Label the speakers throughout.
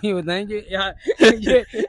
Speaker 1: ये बताएं कि यार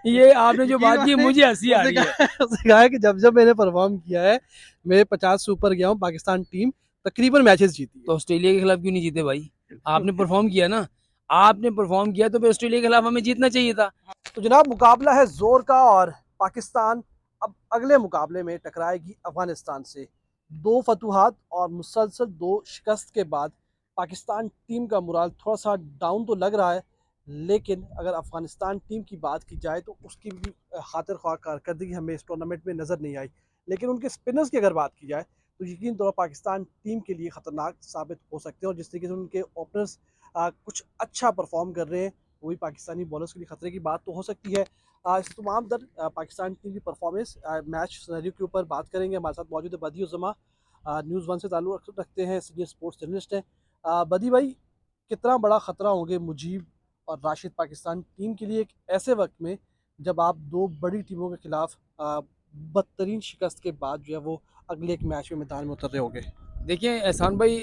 Speaker 1: ये आपने जो बात की मुझे हंसी आ रही है।
Speaker 2: उसने कहा है कि जब जब मैंने परफॉर्म किया है, मैं 50 से ऊपर गया हूँ, पाकिस्तान टीम तकरीबन मैचेस जीती
Speaker 1: तो ऑस्ट्रेलिया के खिलाफ क्यों नहीं जीते भाई?
Speaker 2: है।
Speaker 1: आपने परफॉर्म किया ना, आपने परफॉर्म किया तो फिर ऑस्ट्रेलिया के खिलाफ हमें जीतना चाहिए था।
Speaker 2: तो जनाब मुकाबला है जोर का और पाकिस्तान अब अगले मुकाबले में टकराएगी अफगानिस्तान से। दो फतूहात और मुसलसल दो शिकस्त के बाद पाकिस्तान टीम का मुराल थोड़ा सा डाउन तो लग रहा है, लेकिन अगर अफगानिस्तान टीम की बात की जाए तो उसकी भी खातिर ख्वाह कारकर्दगी हमें इस टूर्नामेंट में नज़र नहीं आई। लेकिन उनके स्पिनर्स की अगर बात की जाए तो यकीन तौर पर पाकिस्तान टीम के लिए ख़तरनाक साबित हो सकते हैं, और जिस तरीके से उनके ओपनर्स कुछ अच्छा परफॉर्म कर रहे हैं, वही पाकिस्तानी बॉलर्स के लिए खतरे की बात तो हो सकती है। इस तमाम दर पाकिस्तान टीम की परफॉर्मेंस मैच सिनेरियो के ऊपर बात करेंगे। हमारे साथ मौजूद है बदी उज़्ज़मा, न्यूज़ वन से ताल्लुक़ रखते हैं, सीनियर स्पोर्ट्स जर्नलिस्ट हैं। बदी भाई, कितना बड़ा ख़तरा होंगे मुजीब और राशिद पाकिस्तान टीम के लिए एक ऐसे वक्त में जब आप दो बड़ी टीमों के खिलाफ बदतरीन शिकस्त के बाद जो है वो अगले एक मैच में मैदान में उतर रहे होंगे?
Speaker 1: देखिए एहसान भाई,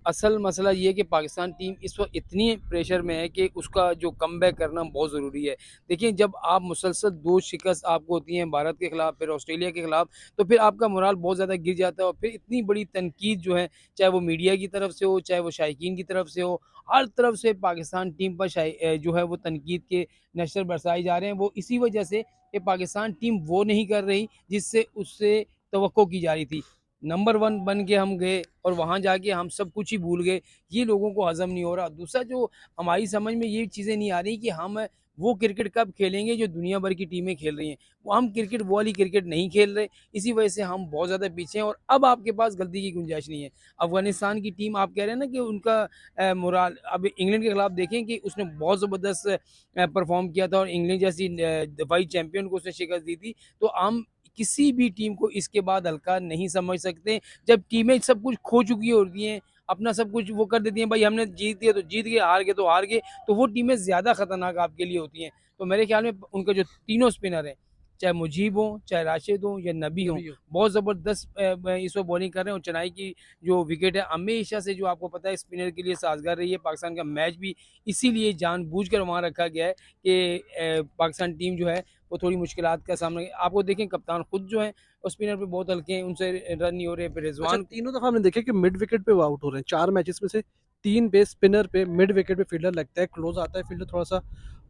Speaker 1: असल मसला ये है कि पाकिस्तान टीम इस वक्त इतनी प्रेशर में है कि उसका जो कमबैक करना बहुत ज़रूरी है। देखिए जब आप मुसलसल दो शिकस्त आपको होती हैं, भारत के खिलाफ फिर ऑस्ट्रेलिया के खिलाफ, तो फिर आपका मोराल बहुत ज़्यादा गिर जाता है और फिर इतनी बड़ी तनकीद जो है, चाहे वो मीडिया की तरफ से हो, चाहे वो शायकीन की तरफ से हो, हर तरफ से पाकिस्तान टीम पर जो है वो तनकीद के नशर बरसाए जा रहे हैं। वो इसी वजह से कि पाकिस्तान टीम वो नहीं कर रही जिससे उससे तवक्को की जा रही थी। नंबर 1 बन के हम गए और वहाँ जाके हम सब कुछ ही भूल गए, ये लोगों को हज़म नहीं हो रहा। दूसरा जो हमारी समझ में ये चीज़ें नहीं आ रही कि हम वो क्रिकेट कब खेलेंगे जो दुनिया भर की टीमें खेल रही हैं। वो हम क्रिकेट वो वाली क्रिकेट नहीं खेल रहे, इसी वजह से हम बहुत ज़्यादा पीछे हैं और अब आपके पास गलती की गुंजाइश नहीं है। अफ़गानिस्तान की टीम आप कह रहे हैं ना कि उनका मोराल अब इंग्लैंड के खिलाफ देखें कि उसने बहुत ज़बरदस्त परफ़ॉर्म किया था और इंग्लैंड जैसी दफ़ाई चैंपियन को उसने शिकस्त दी थी। तो हम किसी भी टीम को इसके बाद हल्का नहीं समझ सकते। जब टीमें सब कुछ खो चुकी होती हैं, अपना सब कुछ वो कर देती हैं, भाई हमने जीत दिया तो जीत गए, हार गए तो हार गए, तो वो टीमें ज़्यादा खतरनाक आपके लिए होती हैं। तो मेरे ख्याल में उनके जो तीनों स्पिनर हैं, चाहे मुजीब हों, चाहे राशिद हों या नबी हों,
Speaker 2: नबी हो।
Speaker 1: बहुत ज़बरदस्त इस वक्त बॉलिंग कर रहे हैं और चेन्नई की जो विकेट है हमेशा से जो आपको पता है स्पिनर के लिए साज़गार रही है। पाकिस्तान का मैच भी इसीलिए जानबूझकर वहाँ रखा गया है कि पाकिस्तान टीम जो है वो थोड़ी मुश्किलात का सामना। आपको देखें कप्तान खुद जो हैं और स्पिनर पे बहुत हल्के हैं, उनसे रन नहीं हो रहे। फिर
Speaker 2: अच्छा,
Speaker 1: रिजवान
Speaker 2: तीनों दफा हमने देखा कि मिड विकेट पे वो आउट हो रहे हैं। 4 मैचेस में से 3 पे स्पिनर पे मिड विकेट पे फील्डर लगता है, क्लोज आता है फील्डर थोड़ा सा,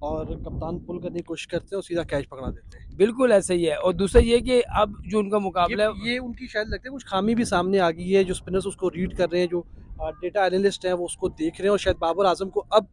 Speaker 2: और कप्तान पुल करने की कोशिश करते हैं और सीधा कैच पकड़ा देते हैं।
Speaker 1: बिल्कुल ऐसा ही है और दूसरा ये कि अब जो उनका
Speaker 2: ये
Speaker 1: मुकाबला है।
Speaker 2: ये उनकी शायद लगता है कुछ खामी भी सामने आ गई है, जो स्पिनर्स उसको रीड कर रहे हैं, जो डेटा एनालिस्ट हैं वो उसको देख रहे हैं, और शायद बाबर आजम को अब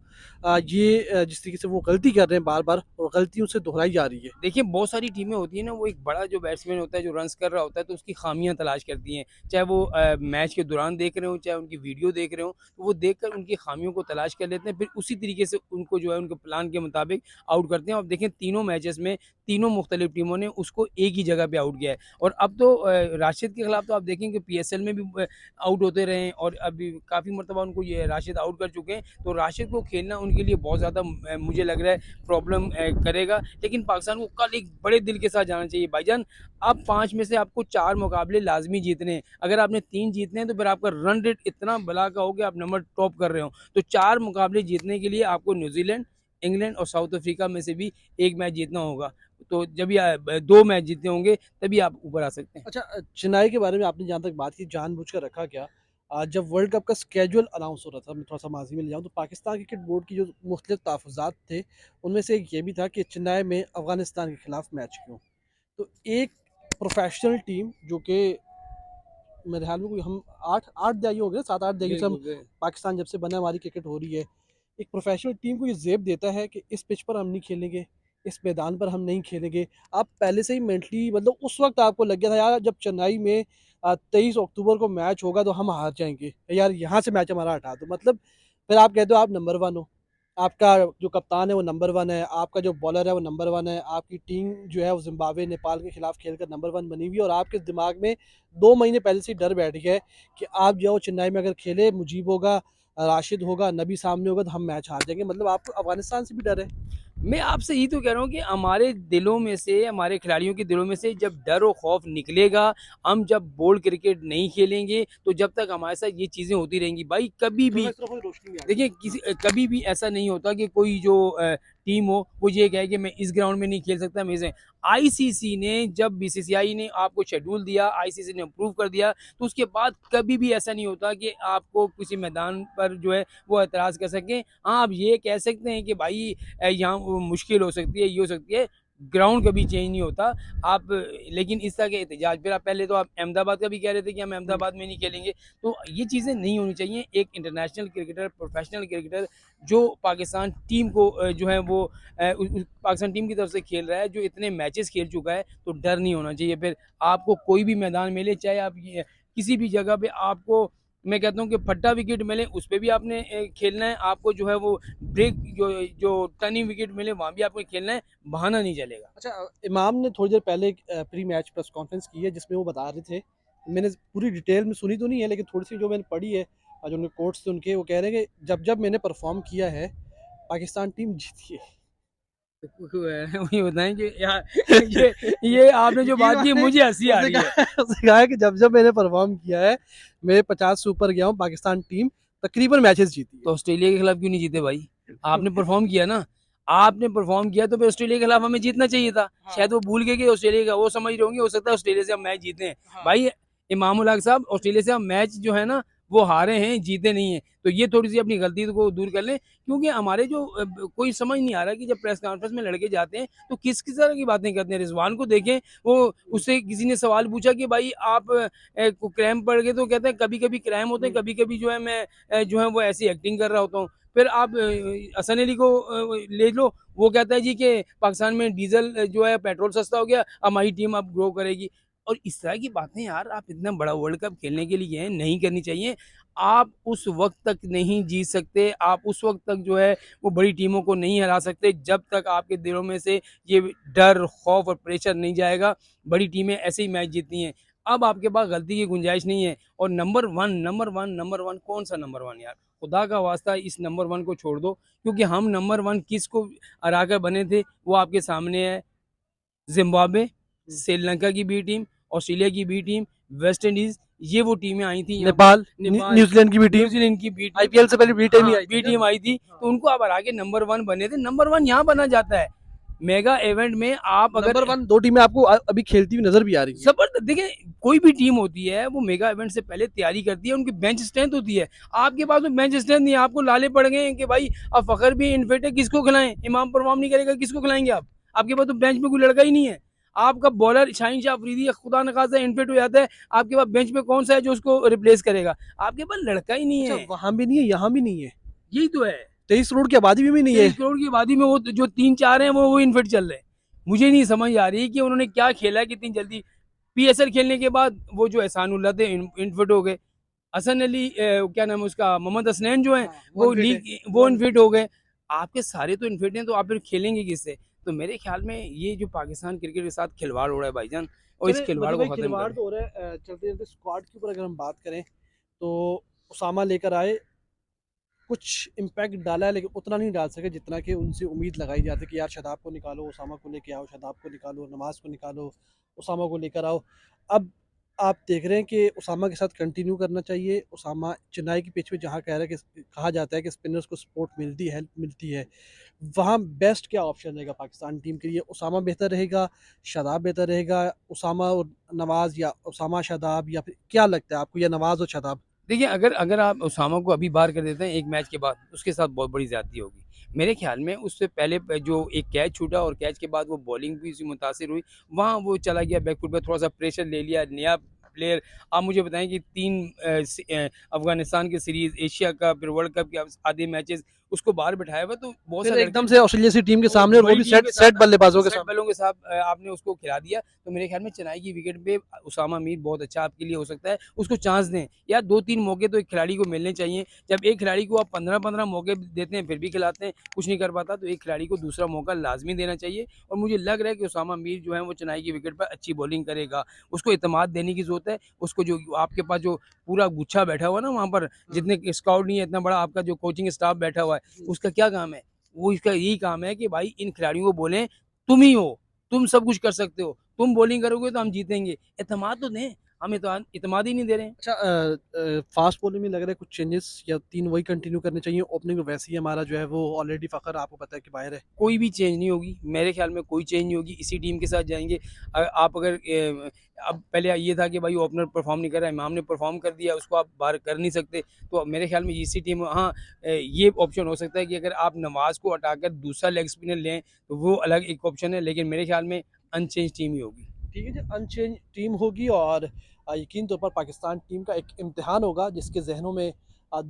Speaker 2: जिस तरीके से वो गलती कर रहे हैं बार बार, और गलती उनसे दोहराई जा रही है।
Speaker 1: देखिए बहुत सारी टीमें होती हैं ना, वो एक बड़ा जो बैट्समैन होता है जो रन्स कर रहा होता है तो उसकी खामियां तलाश करती हैं, चाहे वो मैच के दौरान देख रहे हो चाहे उनकी वीडियो देख रहे हो, तो वो देखकर उनकी खामियों को तलाश कर लेते हैं, फिर उसी तरीके से उनको जो है उनके प्लान के मुताबिक आउट करते हैं। और देखें तीनों मैचेस में तीनों मुख्तलिफ टीमों ने उसको एक ही जगह पे आउट किया है। और अब तो राशिद के खिलाफ तो आप देखें कि PSL में भी आउट होते रहे हैं और अभी काफ़ी मरतबा उनको ये राशिद आउट कर चुके हैं, तो राशिद को खेलना उनके लिए बहुत ज़्यादा मुझे लग रहा है प्रॉब्लम करेगा। लेकिन पाकिस्तान को कल एक बड़े दिल के साथ जाना चाहिए भाईजान। अब 5 में से आपको 4 मुकाबले लाज़मी जीतने हैं। अगर आपने 3 जीतने हैं तो फिर आपका रन रेट इतना भला का हो कि आप नंबर टॉप कर रहे हो। तो 4 मुकाबले जीतने के लिए आपको न्यूज़ीलैंड, इंग्लैंड और साउथ अफ्रीका में से भी 1 मैच जीतना होगा। तो जब ये 2 मैच जीतने होंगे तभी आप ऊपर आ सकते हैं।
Speaker 2: अच्छा, चेन्नई के बारे में आपने जहाँ तक बात की, जानबूझकर रखा क्या? जब वर्ल्ड कप का स्केड्यूल अनाउंस हो रहा था, मैं थोड़ा सा माजी में ले जाऊँ, तो पाकिस्तान क्रिकेट बोर्ड की जो मुख्तलिफ तहफ़्फ़ुज़ात थे, उनमें से एक ये भी था कि चेन्नई में अफ़गानिस्तान के खिलाफ मैच क्यों? तो एक प्रोफेशनल टीम जो कि मेरे ख्याल में कोई हम 8 दहाई हो गए, 7-8 दहाई से हम
Speaker 1: बिल्कुल,
Speaker 2: पाकिस्तान जब से बना, हमारी क्रिकेट हो रही है। एक प्रोफेशनल टीम को ये ज़ेब देता है कि इस पिच पर हम नहीं खेलेंगे, इस मैदान पर हम नहीं खेलेंगे। आप पहले से ही मेंटली, मतलब उस वक़्त आपको लग गया था यार जब चेन्नई में 23 अक्टूबर को मैच होगा तो हम हार जाएँगे। यार यहाँ से मैच हमारा हटा दो। मतलब फिर आप कहते हो आप नंबर 1 हो। आपका जो कप्तान है वो नंबर 1 है, आपका जो बॉलर है वो नंबर 1 है, आपकी टीम जो है वो ज़िम्बाब्वे, नेपाल के खिलाफ खेलकर नंबर 1 बनी हुई है, और आपके दिमाग में 2 महीने पहले से ही डर बैठ गया है कि आप जाओ चेन्नई में अगर खेले, मुजीब होगा, राशिद होगा, नबी सामने होगा तो हम मैच हार जाएँगे। मतलब आपको अफ़गानिस्तान से भी डर है।
Speaker 1: मैं आपसे यही तो कह रहा हूँ कि हमारे दिलों में से, हमारे खिलाड़ियों के दिलों में से जब डर और खौफ निकलेगा, हम जब बोल्ड क्रिकेट नहीं खेलेंगे, तो जब तक हमारे साथ ये चीज़ें होती रहेंगी भाई कभी
Speaker 2: थोड़ा-सा
Speaker 1: भी।
Speaker 2: इस तरफ रोशनी आ गई।
Speaker 1: देखिए किसी कभी भी ऐसा नहीं होता कि कोई जो टीम हो वो ये कहे कि मैं इस ग्राउंड में नहीं खेल सकता, मैं इसे आईसीसी ने जब बीसीसीआई ने आपको शेड्यूल दिया, आईसीसी ने अप्रूव कर दिया, तो उसके बाद कभी भी ऐसा नहीं होता कि आपको किसी मैदान पर जो है वो एतराज़ कर सकें। हाँ, आप ये कह सकते हैं कि भाई यहाँ वो मुश्किल हो सकती है, ये हो सकती है, ग्राउंड कभी चेंज नहीं होता। आप लेकिन इस तरह के एहतजाज फिर आप पहले तो आप अहमदाबाद का भी कह रहे थे कि हम अहमदाबाद में नहीं खेलेंगे, तो ये चीज़ें नहीं होनी चाहिए। एक इंटरनेशनल क्रिकेटर, प्रोफेशनल क्रिकेटर जो पाकिस्तान टीम को जो है वो पाकिस्तान टीम की तरफ से खेल रहा है, जो इतने मैचेस खेल चुका है, तो डर नहीं होना चाहिए। फिर आपको कोई भी मैदान मिले, चाहे आप ये किसी भी जगह पे आपको मैं कहता हूँ कि फट्टा विकेट मिले उस पे भी आपने खेलना है, आपको जो है वो ब्रेक जो जो टर्निंग विकेट मिले वहाँ भी आपको खेलना है, बहाना नहीं चलेगा।
Speaker 2: अच्छा, इमाम ने थोड़ी देर पहले एक प्री मैच प्रेस कॉन्फ्रेंस की है जिसमें वो बता रहे थे, मैंने पूरी डिटेल में सुनी तो नहीं है लेकिन थोड़ी सी जो मैंने पढ़ी है और जो उनके कोट्स थे उनके, वो कह रहे हैं कि जब जब मैंने परफॉर्म किया है पाकिस्तान टीम जीती है।
Speaker 1: वही बताएं कि यार ये आपने जो बात की मुझे हंसी आ रही है।
Speaker 2: उसने कहा है कि जब जब मैंने परफॉर्म किया है मैं 50 से ऊपर गया हूँ, पाकिस्तान टीम तकरीबन मैचेस जीती
Speaker 1: तो ऑस्ट्रेलिया के खिलाफ क्यों नहीं जीते भाई? आपने परफॉर्म किया ना, आपने परफॉर्म किया तो फिर ऑस्ट्रेलिया के खिलाफ हमें जीतना चाहिए था।
Speaker 2: है।
Speaker 1: शायद वो भूल गए कि ऑस्ट्रेलिया का वो समझ रहे होंगे, हो सकता है ऑस्ट्रेलिया से हम मैच जीते हैं।
Speaker 2: हाँ।
Speaker 1: भाई इमामुल हक साहब, ऑस्ट्रेलिया से हम मैच जो है ना वो हारे हैं, जीते नहीं हैं। तो ये थोड़ी-सी अपनी गलती को दूर कर लें, क्योंकि हमारे जो कोई समझ नहीं आ रहा कि जब प्रेस कॉन्फ्रेंस में लड़के जाते हैं तो किस-किस तरह की बातें करते हैं। रिजवान को देखें, वो उससे किसी ने सवाल पूछा कि भाई आप को क्रैम्प पड़ गए, तो कहते हैं कभी-कभी क्रैम्प होते हैं, कभी-कभी जो है मैं जो है वो ऐसी एक्टिंग कर रहा होता हूँ। फिर आप हसन अली को ले लो, वो कहता है जी कि पाकिस्तान में डीज़ल जो है पेट्रोल सस्ता हो गया, हमारी टीम अब ग्रो करेगी। और इस तरह की बातें यार आप इतना बड़ा वर्ल्ड कप खेलने के लिए गए हैं, नहीं करनी चाहिए। आप उस वक़्त तक नहीं जीत सकते, आप उस वक़्त तक जो है वो बड़ी टीमों को नहीं हरा सकते, जब तक आपके दिलों में से ये डर, खौफ और प्रेशर नहीं जाएगा। बड़ी टीमें ऐसे ही मैच जीतती हैं। अब आपके पास गलती की गुंजाइश नहीं है। और नंबर 1 कौन-सा नंबर 1 यार? खुदा का वास्ता इस नंबर 1 को छोड़ दो, क्योंकि हम नंबर 1 किसको हराकर बने थे वो आपके सामने है। ज़िम्बाब्वे, श्रीलंका की बी टीम, ऑस्ट्रेलिया की बी टीम, वेस्ट इंडीज़, ये वो टीमें आई थी यहाँ
Speaker 2: नेपाल,
Speaker 1: पे। नेपाल,
Speaker 2: न्यूजीलैंड की भी टीम,
Speaker 1: न्यूज़ीलैंड की बी टीम,
Speaker 2: आईपीएल से पहले बी टीम ही
Speaker 1: हाँ,
Speaker 2: आई थी
Speaker 1: बी
Speaker 2: ना।
Speaker 1: टीम आई थी,
Speaker 2: हाँ।
Speaker 1: तो उनको आप हरा के नंबर 1 बने थे। नंबर 1 यहाँ बना जाता है। मेगा इवेंट में आप अगर
Speaker 2: नंबर 1 2 टीमें आपको अभी खेलती हुई नजर भी आ रही हैं।
Speaker 1: ज़बरदस्त देखिए, कोई भी टीम होती है वो मेगा इवेंट से पहले तैयारी करती है, उनकी बेंच स्ट्रेंथ होती है। आपके पास में बेंच स्ट्रेंथ नहीं है, आपको लाले पड़ गए हैं कि भाई अब फ़खर भी इनफिट है, किसको खिलाएँ? इमाम परफॉर्म नहीं करेगा, किसको खिलाएँगे आप? आपके पास तो बेंच में कोई लड़का ही नहीं है। आपका बॉलर शाहीन शाह अफरीदी खुदा न खास्ता इनफिट हो जाता है, आपके पास बेंच में कौन-सा है जो उसको रिप्लेस करेगा? आपके पास लड़का ही नहीं
Speaker 2: अच्छा,
Speaker 1: है।
Speaker 2: वहां भी नहीं है, यहाँ भी नहीं है।
Speaker 1: यही तो है।
Speaker 2: 23 करोड़ की आबादी में भी नहीं है।
Speaker 1: 23 करोड़ की आबादी में वो जो 3-4 हैं वो इनफिट चल रहे हैं। मुझे नहीं समझ आ रही कि उन्होंने क्या खेला है कि इतनी जल्दी पीएसएल खेलने के बाद वो जो एहसानुल्लाह थे इनफिट हो गए। हसन अली क्या नाम है उसका, मोहम्मद हसनैन जो हैं
Speaker 2: हाँ,
Speaker 1: वो
Speaker 2: अनफिट है।
Speaker 1: लीग वो इनफिट हो गए। आपके सारे तो इनफिट हैं, तो आप फिर खेलेंगे किससे? तो मेरे ख्याल में ये जो पाकिस्तान क्रिकेट के साथ खिलवाड़ हो रहा है भाईजान, और इस
Speaker 2: चलिए
Speaker 1: खिलवाड़
Speaker 2: मजीद
Speaker 1: को
Speaker 2: भाई,
Speaker 1: खत्म
Speaker 2: खिलवाड़
Speaker 1: करें।
Speaker 2: तो हो रहा है। चलते चलते स्क्वाड के ऊपर अगर हम बात करें तो उसामा लेकर आए, कुछ इम्पैक्ट डाला है लेकिन उतना नहीं डाल सके जितना कि उनसे उम्मीद लगाई जाती कि यार शादाब को निकालो, उसामा को लेके आओ, शादाब को निकालो, नमाज को निकालो, उसामा को लेकर आओ। अब आप देख रहे हैं कि उसामा के साथ कंटिन्यू करना चाहिए। उसामा चेन्नई की पिच पे जहाँ कह रहा है कि कहा जाता है कि स्पिनर्स को सपोर्ट मिलती है, वहाँ बेस्ट क्या ऑप्शन रहेगा पाकिस्तान टीम के लिए? उसामा बेहतर रहेगा, शादाब बेहतर रहेगा, उसामा और नवाज, या उसामा शादाब, या फिर क्या लगता है आपको, या नवाज और शादाब?
Speaker 1: देखिए, अगर अगर आप उसामा को अभी बाहर कर देते हैं 1 मैच के बाद, उसके साथ बहुत बड़ी ज़्यादती होगी। मेरे ख़्याल में उससे पहले जो एक कैच छूटा और कैच के बाद वो बॉलिंग भी उसकी मुतासिर हुई, वहाँ वो चला गया बैक फुट पे, थोड़ा-सा प्रेशर ले लिया, नया प्लेयर। आप मुझे बताएँ कि 3 अफ़गानिस्तान की सीरीज़, एशिया कप, फिर वर्ल्ड कप के आधे मैचेज़ उसको बाहर बिठाया हुआ, तो बहुत
Speaker 2: फिर
Speaker 1: सारे
Speaker 2: एकदम
Speaker 1: लड़के
Speaker 2: से ऑस्ट्रेलिया सी टीम के
Speaker 1: वो
Speaker 2: सामने, और वो
Speaker 1: बड़ी
Speaker 2: भी
Speaker 1: टीम
Speaker 2: सेट
Speaker 1: के
Speaker 2: सेट
Speaker 1: साथ
Speaker 2: बल्लेबाजों के
Speaker 1: सेट
Speaker 2: सामने।
Speaker 1: बलों के साथ आपने उसको खिला दिया, तो मेरे ख्याल में चेन्नई की विकेट पे उसामा मीर बहुत अच्छा आपके लिए हो सकता है। उसको चांस दें, या 2-3 मौके तो एक खिलाड़ी को मिलने चाहिए। जब एक खिलाड़ी को आप 15-15 मौके देते हैं फिर भी खिलाते हैं, कुछ नहीं कर पाता, तो एक खिलाड़ी को दूसरा मौका लाज़मी देना चाहिए। और मुझे लग रहा है कि उसामा मीर जो है वो चेन्नई की विकेट पर अच्छी बॉलिंग करेगा। उसको एतमाद देने की ज़रूरत है। उसको जो आपके पास जो पूरा गुच्छा बैठा हुआ है ना वहाँ पर, जितने स्काउट नहीं है, इतना बड़ा आपका जो कोचिंग स्टाफ बैठा हुआ है, उसका क्या काम है? वो इसका यही काम है कि भाई इन खिलाड़ियों को बोलें तुम ही हो, तुम सब कुछ कर सकते हो, तुम बॉलिंग करोगे तो हम जीतेंगे। एतमाद तो दें। हम इतमाद ही नहीं दे रहे हैं।
Speaker 2: अच्छा, फास्ट बॉलिंग में लग रहा है कुछ चेंजेस या 3 वही कंटिन्यू करने चाहिए? ओपनिंग में वैसे ही हमारा जो है वो ऑलरेडी फ़खर आपको पता है कि बाहर है।
Speaker 1: कोई भी चेंज नहीं होगी, मेरे ख़्याल में कोई चेंज नहीं होगी, इसी टीम के साथ जाएँगे। आप अगर अब पहले ये था कि भाई ओपनर परफ़ॉर्म नहीं कर रहा है, इमाम ने परफ़ॉर्म कर दिया, उसको आप बाहर कर नहीं सकते, तो मेरे ख़्याल में इसी टीम हाँ ये ऑप्शन हो सकता है कि अगर आप नवाज़ को हटाकर दूसरा लेग स्पिनर लें, तो वो अलग एक ऑप्शन है, लेकिन मेरे ख़्याल में अनचेंज टीम ही होगी।
Speaker 2: ठीक है जी, अनचेंज टीम होगी और यकीन तौर पर पाकिस्तान टीम का एक इम्तिहान होगा जिसके ज़हनों में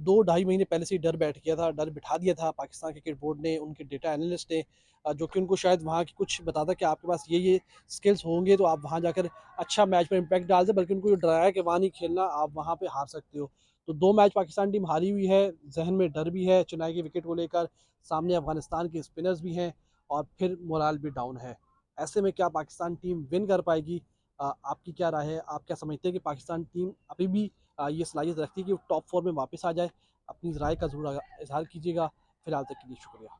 Speaker 2: 2 ढाई महीने पहले से ही डर बैठ गया था, डर बिठा दिया था पाकिस्तान क्रिकेट बोर्ड ने, उनके डेटा एनालिस्ट ने, जो कि उनको शायद वहाँ की कुछ बताता कि आपके पास ये स्किल्स होंगे तो आप वहाँ जाकर अच्छा मैच पर इम्पैक्ट डाल दें, बल्कि उनको ये डराया कि वहाँ नहीं खेलना, आप वहाँ पे हार सकते हो। तो 2 मैच पाकिस्तान टीम हारी हुई है, ज़हन में डर भी है चेन्नई के विकेट को लेकर, सामने अफ़गानिस्तान के स्पिनर्स भी हैं और फिर मोराल भी डाउन है। ऐसे में क्या पाकिस्तान टीम विन कर पाएगी? आपकी क्या राय है? आप क्या समझते हैं कि पाकिस्तान टीम अभी भी ये सलाहियत रखती है कि वो टॉप 4 में वापस आ जाए? अपनी राय का ज़रूर इज़हार कीजिएगा। फिलहाल तक के लिए शुक्रिया।